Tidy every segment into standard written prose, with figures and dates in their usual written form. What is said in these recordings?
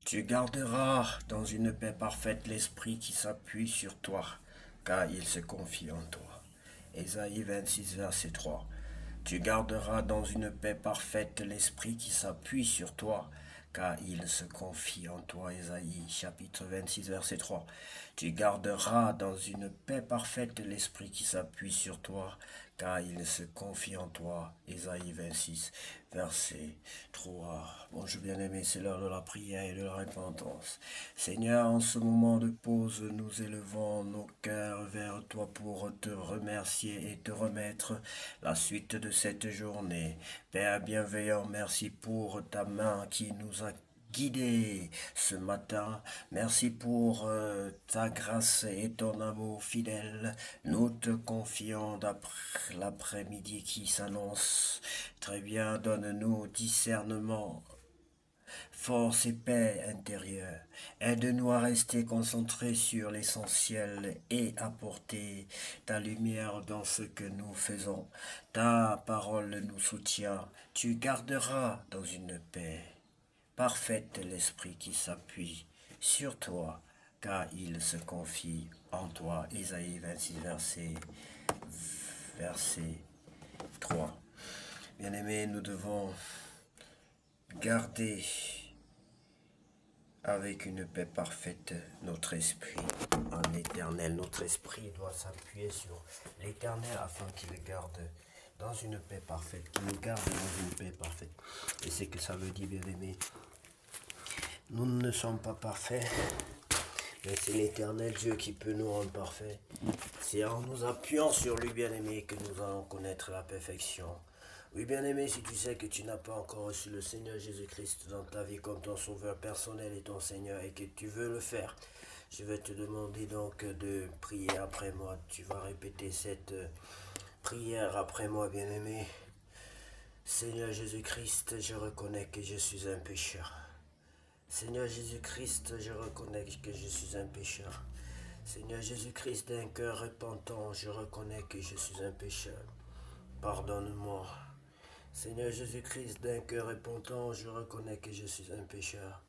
Tu garderas dans une paix parfaite l'esprit qui s'appuie sur toi, car il se confie en toi. Ésaïe 26, verset 3. Tu garderas dans une paix parfaite l'esprit qui s'appuie sur toi, car il se confie en toi. Ésaïe chapitre 26, verset 3. Tu garderas dans une paix parfaite l'esprit qui s'appuie sur toi, car il se confie en toi. Ésaïe 26, verset 3. Bonjour bien-aimé, c'est l'heure de la prière et de la repentance. Seigneur, en ce moment de pause, nous élevons nos cœurs vers toi pour te remercier et te remettre la suite de cette journée. Père bienveillant, merci pour ta main qui nous a guidés ce matin. Merci pour ta grâce et ton amour fidèle. Nous te confions d'après l'après-midi qui s'annonce. Très bien, donne-nous discernement, force et paix intérieure. Aide-nous à rester concentrés sur l'essentiel et à porter ta lumière dans ce que nous faisons. Ta parole nous soutient. Tu garderas dans une paix parfaite l'esprit qui s'appuie sur toi, car il se confie en toi. Ésaïe 26, verset 3. Bien-aimés, nous devons garder avec une paix parfaite notre esprit en l'éternel. Notre esprit doit s'appuyer sur l'éternel afin qu'il garde dans une paix parfaite, qu'il nous garde dans une paix parfaite. Et c'est que ça veut dire, bien-aimé, nous ne sommes pas parfaits, mais c'est l'éternel Dieu qui peut nous rendre parfaits. C'est en nous appuyant sur lui, bien-aimé, que nous allons connaître la perfection. Oui, bien-aimé, si tu sais que tu n'as pas encore reçu le Seigneur Jésus-Christ dans ta vie comme ton sauveur personnel et ton Seigneur et que tu veux le faire, je vais te demander donc de prier après moi. Tu vas répéter cette prière après moi, bien-aimé. Seigneur Jésus-Christ, je reconnais que je suis un pécheur. Seigneur Jésus-Christ, je reconnais que je suis un pécheur. Seigneur Jésus-Christ, d'un cœur repentant, je reconnais que je suis un pécheur. Pardonne-moi. Seigneur Jésus-Christ, d'un cœur repentant, je reconnais que je suis un pécheur.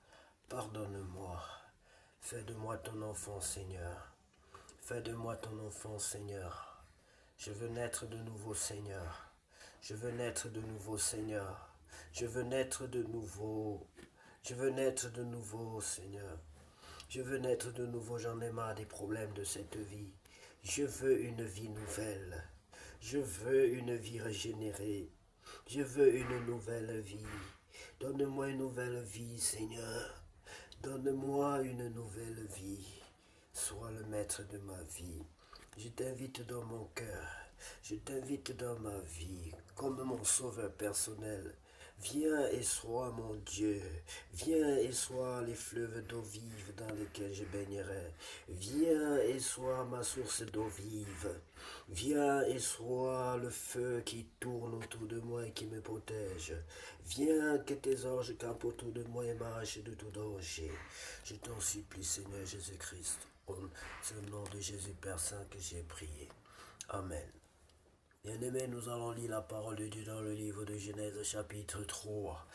Pardonne-moi. Fais de moi ton enfant, Seigneur. Fais de moi ton enfant, Seigneur. Je veux naître de nouveau, Seigneur. Je veux naître de nouveau, Seigneur. Je veux naître de nouveau. Je veux naître de nouveau, Seigneur. Je veux naître de nouveau, j'en ai marre des problèmes de cette vie. Je veux une vie nouvelle. Je veux une vie régénérée. Je veux une nouvelle vie. Donne-moi une nouvelle vie, Seigneur. Donne-moi une nouvelle vie. Sois le maître de ma vie. Je t'invite dans mon cœur. Je t'invite dans ma vie comme mon sauveur personnel. Viens et sois mon Dieu. Viens et sois les fleuves d'eau vive dans lesquels je baignerai. Viens et sois ma source d'eau vive. Viens et sois le feu qui tourne autour de moi et qui me protège. Viens que tes anges campent autour de moi et m'arrachent de tout danger. Je t'en supplie, Seigneur Jésus-Christ. C'est au nom de Jésus Père Saint que j'ai prié. Amen. Bien-aimés, nous allons lire la parole de Dieu dans le livre de Genèse chapitre 3.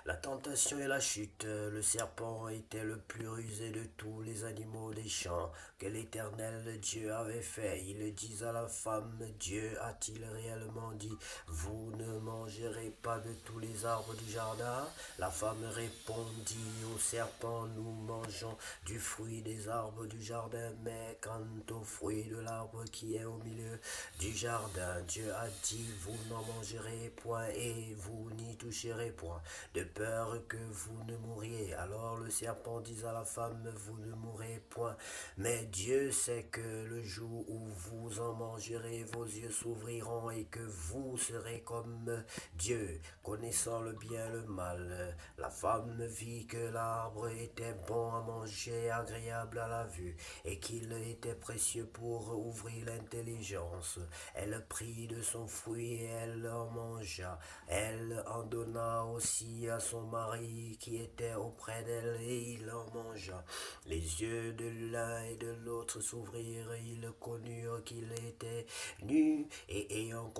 La tentation et la chute. Le serpent était le plus rusé de tous les animaux des champs que l'Éternel Dieu avait fait. Il dit à la femme, Dieu a-t-il réellement dit, vous ne mangerez pas de tous les arbres du jardin? La femme répondit au serpent, nous mangeons du fruit des arbres du jardin, mais quant au fruit de l'arbre qui est au milieu du jardin, Dieu a dit, vous n'en mangerez point et vous n'y toucherez point, de peur que vous ne mouriez. Alors le serpent dit à la femme, vous ne mourrez point, mais Dieu sait que le jour où vous en mangerez, vos yeux s'ouvriront et que vous serez comme Dieu, connaissant le bien et le mal. La femme vit que l'arbre était bon à manger, agréable à la vue, et qu'il était précieux pour ouvrir l'intelligence. Elle prit de de son fruit, elle en mangea. Elle en donna aussi à son mari qui était auprès d'elle, et il en mangea. Les yeux de l'un et de l'autre s'ouvrirent, et ils connurent qu'il était nu, et ayant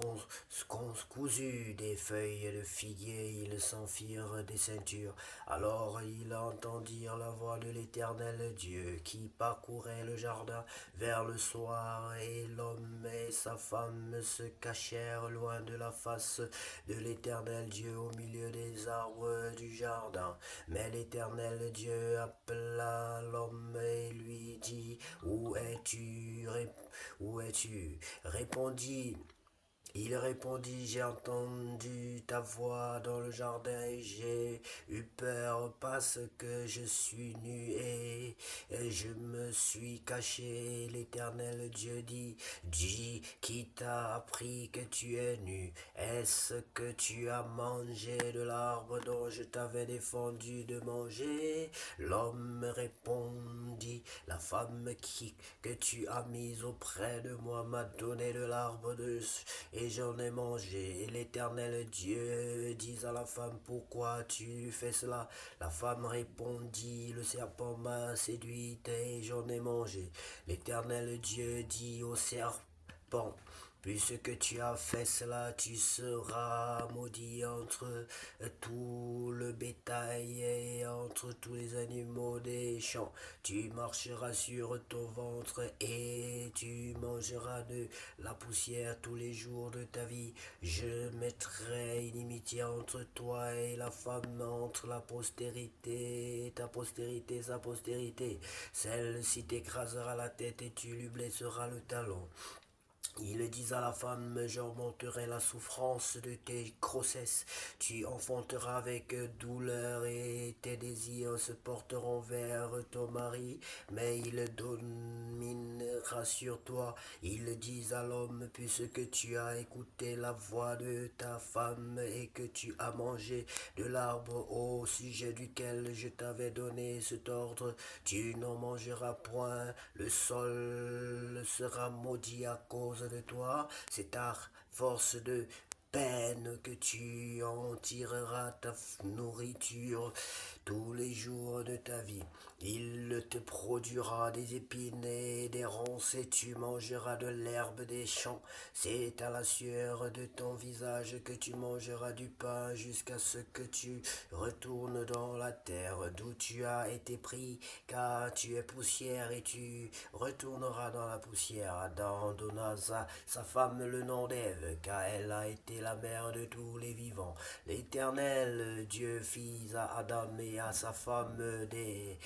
cousu des feuilles de figuier, ils s'en firent des ceintures. Alors ils entendirent la voix de l'Éternel Dieu qui parcourait le jardin vers le soir, et l'homme et sa femme se cachèrent loin de la face de l'Éternel Dieu au milieu des arbres du jardin. Mais l'Éternel Dieu appela l'homme et lui dit, où es-tu? Où es-tu? Il répondit, j'ai entendu ta voix dans le jardin et j'ai eu peur parce que je suis nu et je me suis caché. L'Éternel Dieu dit, qui t'a appris que tu es nu? Est-ce que tu as mangé de l'arbre dont je t'avais défendu de manger? L'homme répondit, la femme que tu as mise auprès de moi m'a donné de l'arbre et j'en ai mangé. Et l'Éternel Dieu dit à la femme, pourquoi tu fais cela? La femme répondit, le serpent m'a séduite et j'en ai mangé. L'Éternel Dieu dit au serpent, puisque tu as fait cela, tu seras maudit entre tout le bétail et entre tous les animaux des champs. Tu marcheras sur ton ventre et tu mangeras de la poussière tous les jours de ta vie. Je mettrai inimitié entre toi et la femme, entre la postérité et ta postérité, sa postérité. Celle-ci t'écrasera la tête et tu lui blesseras le talon. Il dit à la femme, j'augmenterai la souffrance de tes grossesses. Tu enfanteras avec douleur et tes désirs se porteront vers ton mari, mais il dominera sur toi. Il dit à l'homme, puisque tu as écouté la voix de ta femme et que tu as mangé de l'arbre au sujet duquel je t'avais donné cet ordre, tu n'en mangeras point, le sol sera maudit à cause de toi, c'est à force de peine que tu en tireras ta nourriture tous les jours de ta vie. Il te produira des épines et des ronces et tu mangeras de l'herbe des champs. C'est à la sueur de ton visage que tu mangeras du pain jusqu'à ce que tu retournes dans la terre d'où tu as été pris, car tu es poussière et tu retourneras dans la poussière. Adam donna à sa femme le nom d'Ève, car elle a été la mère de tous les vivants. L'Éternel Dieu fit à Adam et à sa femme des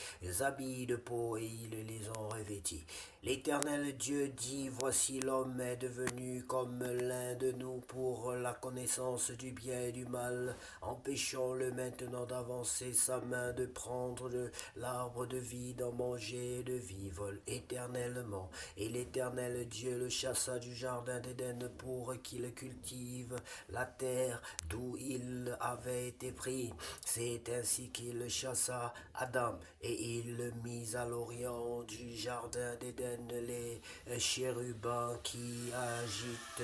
habits de peau et ils les ont revêtis. L'Éternel Dieu dit, voici l'homme est devenu comme l'un de nous pour la connaissance du bien et du mal. Empêchons-le maintenant d'avancer sa main, de prendre de l'arbre de vie, d'en manger et de vivre éternellement. Et l'Éternel Dieu le chassa du jardin d'Éden pour qu'il cultive la terre d'où il avait été pris. C'est ainsi qu'il chassa Adam et il le mit à l'orient du jardin d'Éden, les chérubins qui agitent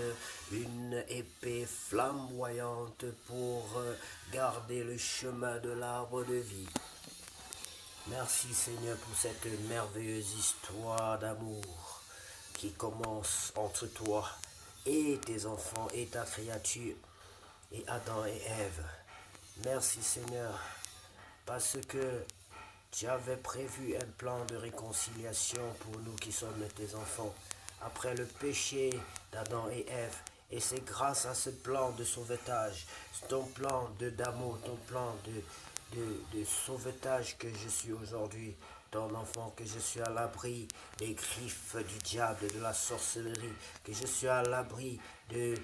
une épée flamboyante pour garder le chemin de l'arbre de vie. Merci Seigneur pour cette merveilleuse histoire d'amour qui commence entre toi et tes enfants et ta créature et Adam et Ève. Merci Seigneur parce que tu avais prévu un plan de réconciliation pour nous qui sommes tes enfants après le péché d'Adam et Ève. Et c'est grâce à ce plan de sauvetage, ton plan d'amour, ton plan de sauvetage que je suis aujourd'hui ton enfant, que je suis à l'abri des griffes du diable, de la sorcellerie, que je suis à l'abri de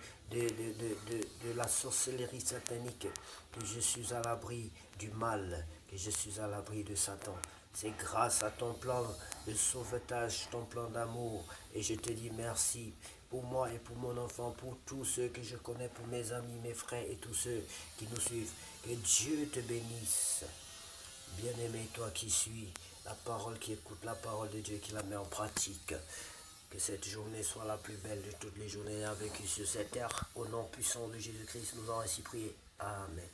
la sorcellerie satanique, que je suis à l'abri du mal, que je suis à l'abri de Satan. C'est grâce à ton plan de sauvetage, ton plan d'amour. Et je te dis merci pour moi et pour mon enfant, pour tous ceux que je connais, pour mes amis, mes frères et tous ceux qui nous suivent. Que Dieu te bénisse. Bien-aimé, toi qui suis la parole, qui écoute la parole de Dieu, qui la met en pratique. Que cette journée soit la plus belle de toutes les journées vécues sur cette terre. Au nom puissant de Jésus-Christ, nous avons ainsi prié. Amen.